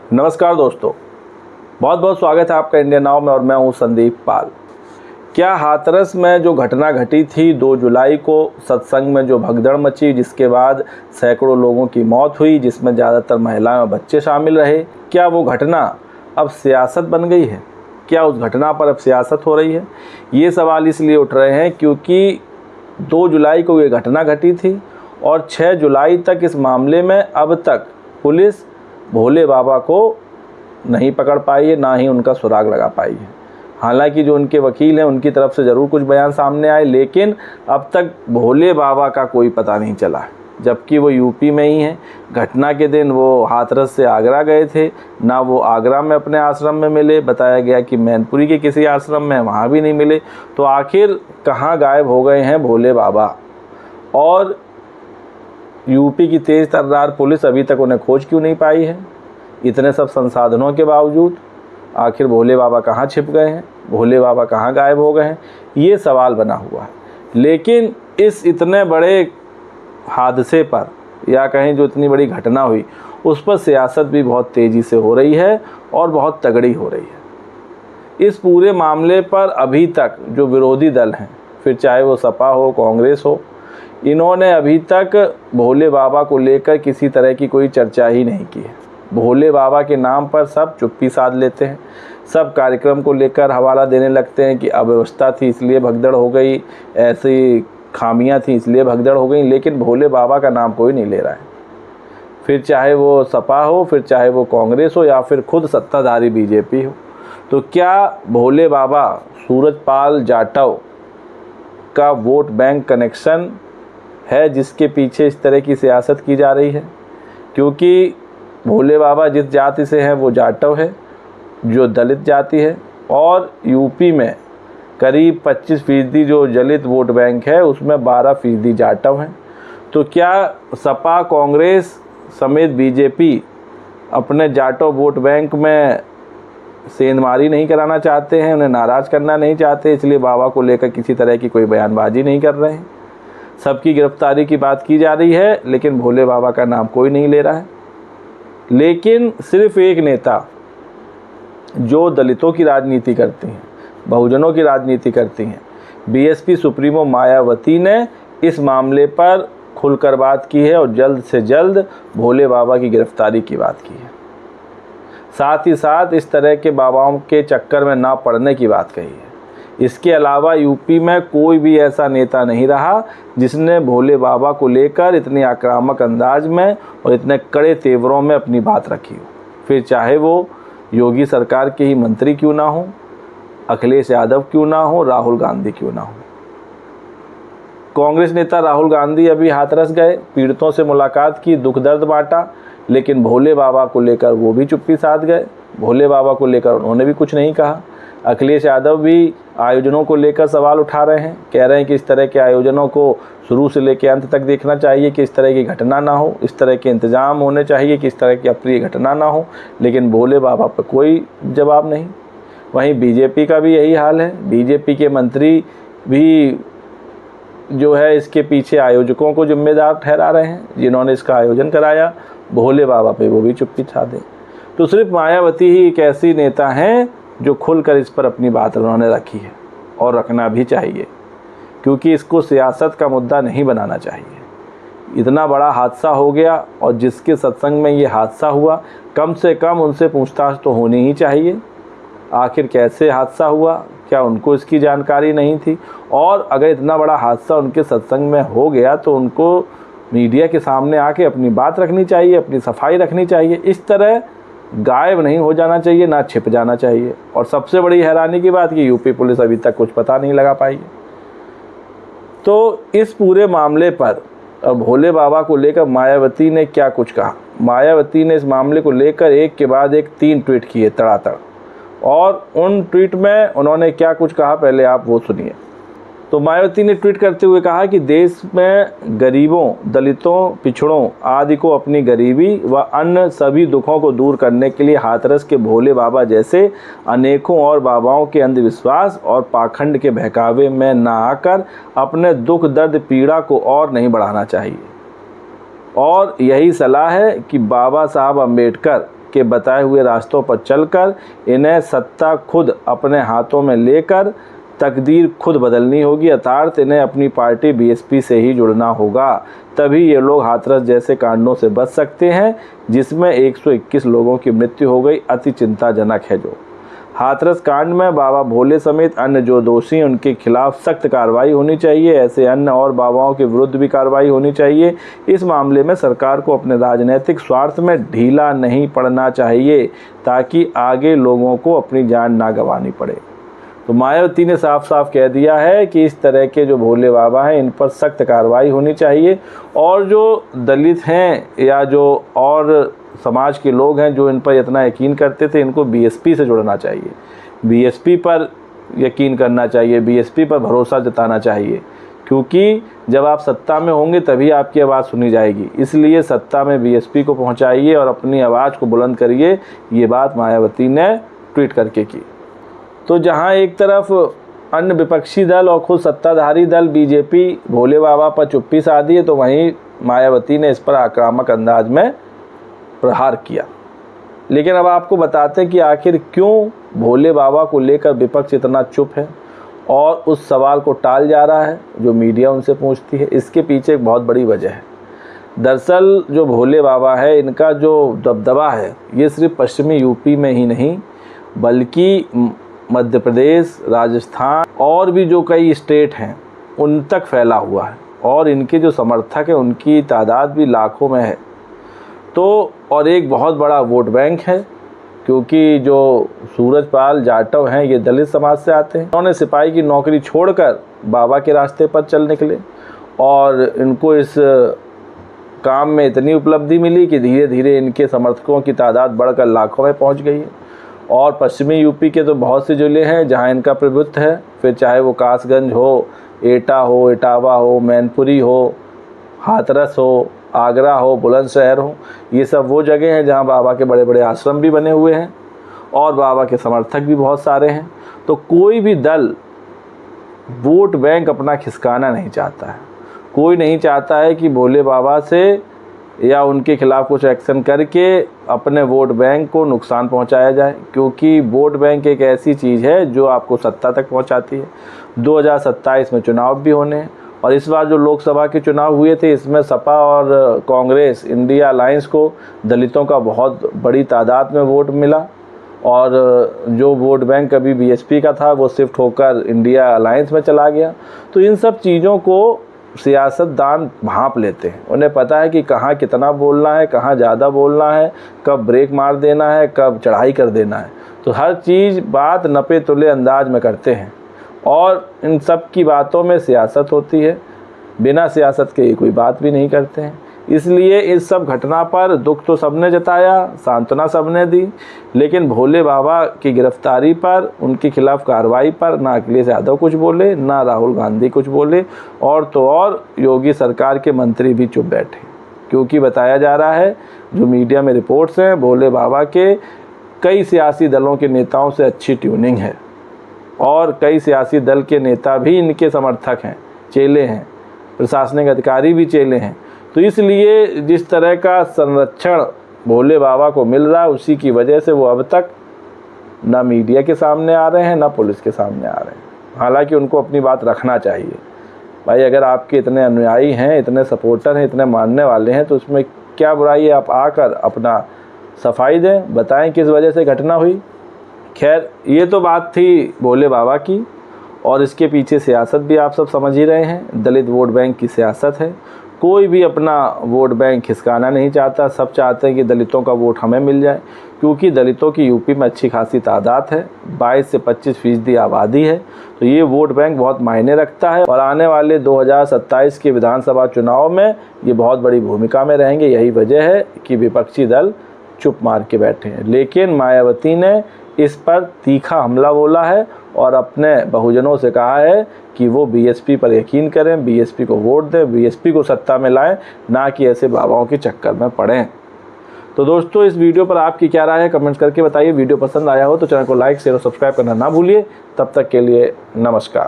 नमस्कार दोस्तों, बहुत बहुत स्वागत है आपका इंडिया नाउ में और मैं हूं संदीप पाल। क्या हाथरस में जो घटना घटी थी 2 जुलाई को सत्संग में जो भगदड़ मची, जिसके बाद सैकड़ों लोगों की मौत हुई, जिसमें ज़्यादातर महिलाएं और बच्चे शामिल रहे, क्या वो घटना अब सियासत बन गई है? क्या उस घटना पर अब सियासत हो रही है? ये सवाल इसलिए उठ रहे हैं क्योंकि 2 जुलाई को ये घटना घटी थी और 6 जुलाई तक इस मामले में अब तक पुलिस भोले बाबा को नहीं पकड़ पाई है, ना ही उनका सुराग लगा पाई है। हालांकि जो उनके वकील हैं उनकी तरफ से ज़रूर कुछ बयान सामने आए, लेकिन अब तक भोले बाबा का कोई पता नहीं चला, जबकि वो यूपी में ही हैं। घटना के दिन वो हाथरस से आगरा गए थे, ना वो आगरा में अपने आश्रम में मिले, बताया गया कि मैनपुरी के किसी आश्रम में, वहाँ भी नहीं मिले। तो आखिर कहाँ गायब हो गए हैं भोले बाबा? और यूपी की तेज़ तर्रार पुलिस अभी तक उन्हें खोज क्यों नहीं पाई है? इतने सब संसाधनों के बावजूद आखिर भोले बाबा कहाँ छिप गए हैं, भोले बाबा कहाँ गायब हो गए हैं, ये सवाल बना हुआ है। लेकिन इस इतने बड़े हादसे पर, या कहें जो इतनी बड़ी घटना हुई, उस पर सियासत भी बहुत तेज़ी से हो रही है और बहुत तगड़ी हो रही है। इस पूरे मामले पर अभी तक जो विरोधी दल हैं, फिर चाहे वो सपा हो, कांग्रेस हो, इन्होंने अभी तक भोले बाबा को लेकर किसी तरह की कोई चर्चा ही नहीं की है। भोले बाबा के नाम पर सब चुप्पी साध लेते हैं, सब कार्यक्रम को लेकर हवाला देने लगते हैं कि अव्यवस्था थी इसलिए भगदड़ हो गई, ऐसी खामियां थी इसलिए भगदड़ हो गई, लेकिन भोले बाबा का नाम कोई नहीं ले रहा है। फिर चाहे वो सपा हो, फिर चाहे वो कांग्रेस हो, या फिर खुद सत्ताधारी बीजेपी हो। तो क्या भोले बाबा सूरजपाल जाटव का वोट बैंक कनेक्शन है जिसके पीछे इस तरह की सियासत की जा रही है? क्योंकि भोले बाबा जिस जाति से हैं वो जाटव है, जो दलित जाति है, और यूपी में करीब 25% जो दलित वोट बैंक है उसमें 12% जाटव हैं। तो क्या सपा, कांग्रेस समेत बीजेपी अपने जाटव वोट बैंक में सेंधमारी नहीं कराना चाहते हैं, उन्हें नाराज़ करना नहीं चाहते, इसलिए बाबा को लेकर किसी तरह की कोई बयानबाजी नहीं कर रहे हैं? सबकी गिरफ्तारी की बात की जा रही है, लेकिन भोले बाबा का नाम कोई नहीं ले रहा है। लेकिन सिर्फ एक नेता जो दलितों की राजनीति करती हैं, बहुजनों की राजनीति करती हैं, बीएसपी सुप्रीमो मायावती ने इस मामले पर खुलकर बात की है और जल्द से जल्द भोले बाबा की गिरफ्तारी की बात की है। साथ ही साथ इस तरह के बाबाओं के चक्कर में ना पड़ने की बात कही है। इसके अलावा यूपी में कोई भी ऐसा नेता नहीं रहा जिसने भोले बाबा को लेकर इतने आक्रामक अंदाज में और इतने कड़े तेवरों में अपनी बात रखी हो। फिर चाहे वो योगी सरकार के ही मंत्री क्यों ना हो, अखिलेश यादव क्यों ना हो, राहुल गांधी क्यों ना हो। कांग्रेस नेता राहुल गांधी अभी हाथरस गए, पीड़ितों से मुलाकात की, दुख दर्द बांटा, लेकिन भोले बाबा को लेकर वो भी चुप्पी साध गए। भोले बाबा को लेकर उन्होंने भी कुछ नहीं कहा। अखिलेश यादव भी आयोजनों को लेकर सवाल उठा रहे हैं, कह रहे हैं कि इस तरह के आयोजनों को शुरू से लेकर अंत तक देखना चाहिए कि इस तरह की घटना ना हो, इस तरह के इंतजाम होने चाहिए कि इस तरह की अप्रिय घटना ना हो, लेकिन भोले बाबा पर कोई जवाब नहीं। वहीं बीजेपी का भी यही हाल है। बीजेपी के मंत्री भी जो है इसके पीछे आयोजकों को जिम्मेदार ठहरा रहे हैं, जिन्होंने इसका आयोजन कराया। भोले बाबा पे वो भी चुप्पी साधे। तो सिर्फ मायावती ही एक ऐसी नेता हैं जो खुलकर इस पर अपनी बात उन्होंने रखी है, और रखना भी चाहिए, क्योंकि इसको सियासत का मुद्दा नहीं बनाना चाहिए। इतना बड़ा हादसा हो गया और जिसके सत्संग में ये हादसा हुआ, कम से कम उनसे पूछताछ तो होनी ही चाहिए। आखिर कैसे हादसा हुआ, क्या उनको इसकी जानकारी नहीं थी? और अगर इतना बड़ा हादसा उनके सत्संग में हो गया तो उनको मीडिया के सामने आके अपनी बात रखनी चाहिए, अपनी सफाई रखनी चाहिए। इस तरह गायब नहीं हो जाना चाहिए, ना छिप जाना चाहिए। और सबसे बड़ी हैरानी की बात कि यूपी पुलिस अभी तक कुछ पता नहीं लगा पाई है। तो इस पूरे मामले पर भोले बाबा को लेकर मायावती ने क्या कुछ कहा? मायावती ने इस मामले को लेकर एक के बाद एक 3 ट्वीट किए तड़ातड़, और उन ट्वीट में उन्होंने क्या कुछ कहा पहले आप वो सुनिए। तो मायावती ने ट्वीट करते हुए कहा कि देश में गरीबों, दलितों, पिछड़ों आदि को अपनी गरीबी व अन्य सभी दुखों को दूर करने के लिए हाथरस के भोले बाबा जैसे अनेकों और बाबाओं के अंधविश्वास और पाखंड के बहकावे में न आकर अपने दुख दर्द पीड़ा को और नहीं बढ़ाना चाहिए। और यही सलाह है कि बाबा साहब अम्बेडकर के बताए हुए रास्तों पर चलकर इन्हें सत्ता खुद अपने हाथों में लेकर तकदीर खुद बदलनी होगी, अर्थात इन्हें अपनी पार्टी बीएसपी से ही जुड़ना होगा। तभी ये लोग हाथरस जैसे कांडों से बच सकते हैं, जिसमें 121 लोगों की मृत्यु हो गई। अति चिंताजनक है। जो हाथरस कांड में बाबा भोले समेत अन्य जो दोषी उनके खिलाफ सख्त कार्रवाई होनी चाहिए। ऐसे अन्य और बाबाओं के विरुद्ध भी कार्रवाई होनी चाहिए। इस मामले में सरकार को अपने राजनीतिक स्वार्थ में ढीला नहीं पड़ना चाहिए, ताकि आगे लोगों को अपनी जान ना गंवानी पड़े। तो मायावती ने साफ साफ कह दिया है कि इस तरह के जो भोले बाबा हैं इन पर सख्त कार्रवाई होनी चाहिए, और जो दलित हैं या जो और समाज के लोग हैं जो इन पर इतना यकीन करते थे, इनको बीएसपी से जुड़ना चाहिए, बीएसपी पर यकीन करना चाहिए, बीएसपी पर भरोसा जताना चाहिए, क्योंकि जब आप सत्ता में होंगे तभी आपकी आवाज़ सुनी जाएगी। इसलिए सत्ता में बीएसपी को पहुंचाइए और अपनी आवाज़ को बुलंद करिए। ये बात मायावती ने ट्वीट करके की। तो जहां एक तरफ अन्य विपक्षी दल और खुद सत्ताधारी दल बीजेपी भोले बाबा पर चुप्पी साधी है, तो वहीं मायावती ने इस पर आक्रामक अंदाज में प्रहार किया। लेकिन अब आपको बताते हैं कि आखिर क्यों भोले बाबा को लेकर विपक्ष इतना चुप है और उस सवाल को टाल जा रहा है जो मीडिया उनसे पूछती है। इसके पीछे एक बहुत बड़ी वजह है। दरअसल जो भोले बाबा है, इनका जो दबदबा है, ये सिर्फ पश्चिमी यूपी में ही नहीं बल्कि मध्य प्रदेश, राजस्थान और भी जो कई स्टेट हैं उन तक फैला हुआ है, और इनके जो समर्थक हैं उनकी तादाद भी लाखों में है। तो और एक बहुत बड़ा वोट बैंक है, क्योंकि जो सूरजपाल जाटव हैं ये दलित समाज से आते हैं। उन्होंने सिपाही की नौकरी छोड़कर बाबा के रास्ते पर चल निकले, और इनको इस काम में इतनी उपलब्धि मिली कि धीरे धीरे इनके समर्थकों की तादाद बढ़कर लाखों में पहुंच गई है। और पश्चिमी यूपी के तो बहुत से ज़िले हैं जहां इनका प्रभुत्व है, फिर चाहे वो कासगंज हो, एटा हो, इटावा हो, मैनपुरी हो, हाथरस हो, आगरा हो, बुलंदशहर हो, ये सब वो जगह हैं जहां बाबा के बड़े बड़े आश्रम भी बने हुए हैं और बाबा के समर्थक भी बहुत सारे हैं। तो कोई भी दल वोट बैंक अपना खिसकाना नहीं चाहता है। कोई नहीं चाहता है कि भोले बाबा से या उनके खिलाफ कुछ एक्शन करके अपने वोट बैंक को नुकसान पहुंचाया जाए, क्योंकि वोट बैंक एक ऐसी चीज़ है जो आपको सत्ता तक पहुंचाती है। 2027 में चुनाव भी होने हैं, और इस बार जो लोकसभा के चुनाव हुए थे इसमें सपा और कांग्रेस इंडिया अलायंस को दलितों का बहुत बड़ी तादाद में वोट मिला, और जो वोट बैंक कभी बीएसपी का था वो शिफ्ट होकर इंडिया अलायंस में चला गया। तो इन सब चीज़ों को सियासतदान भांप लेते हैं। उन्हें पता है कि कहाँ कितना बोलना है, कहाँ ज़्यादा बोलना है, कब ब्रेक मार देना है, कब चढ़ाई कर देना है। तो हर चीज़ बात नपे तुले अंदाज में करते हैं, और इन सब की बातों में सियासत होती है। बिना सियासत के कोई बात भी नहीं करते हैं। इसलिए इस सब घटना पर दुख तो सबने जताया, सांत्वना सबने दी, लेकिन भोले बाबा की गिरफ्तारी पर, उनके खिलाफ कार्रवाई पर ना अखिलेश यादव कुछ बोले, ना राहुल गांधी कुछ बोले, और तो और योगी सरकार के मंत्री भी चुप बैठे, क्योंकि बताया जा रहा है, जो मीडिया में रिपोर्ट्स हैं, भोले बाबा के कई सियासी दलों के नेताओं से अच्छी ट्यूनिंग है, और कई सियासी दल के नेता भी इनके समर्थक हैं, चेले हैं, प्रशासनिक अधिकारी भी चेले हैं। तो इसलिए जिस तरह का संरक्षण भोले बाबा को मिल रहा है, उसी की वजह से वो अब तक ना मीडिया के सामने आ रहे हैं, ना पुलिस के सामने आ रहे हैं। हालांकि उनको अपनी बात रखना चाहिए। भाई अगर आपके इतने अनुयायी हैं, इतने सपोर्टर हैं, इतने मानने वाले हैं, तो उसमें क्या बुराई है? आप आकर अपना सफाई दें, बताएं किस वजह से घटना हुई। खैर, ये तो बात थी भोले बाबा की, और इसके पीछे सियासत भी आप सब समझ ही रहे हैं। दलित वोट बैंक की सियासत है। कोई भी अपना वोट बैंक खिसकाना नहीं चाहता। सब चाहते हैं कि दलितों का वोट हमें मिल जाए, क्योंकि दलितों की यूपी में अच्छी खासी तादाद है, 22 से 25% आबादी है। तो ये वोट बैंक बहुत मायने रखता है, और आने वाले 2027 के विधानसभा चुनाव में ये बहुत बड़ी भूमिका में रहेंगे। यही वजह है कि विपक्षी दल चुप मार के बैठे हैं। लेकिन मायावती ने इस पर तीखा हमला बोला है, और अपने बहुजनों से कहा है कि वो बीएसपी पर यकीन करें, बीएसपी को वोट दें, बीएसपी को सत्ता में लाएं, ना कि ऐसे बाबाओं के चक्कर में पड़ें। तो दोस्तों, इस वीडियो पर आपकी क्या राय है कमेंट्स करके बताइए। वीडियो पसंद आया हो तो चैनल को लाइक, शेयर और सब्सक्राइब करना ना भूलिए। तब तक के लिए नमस्कार।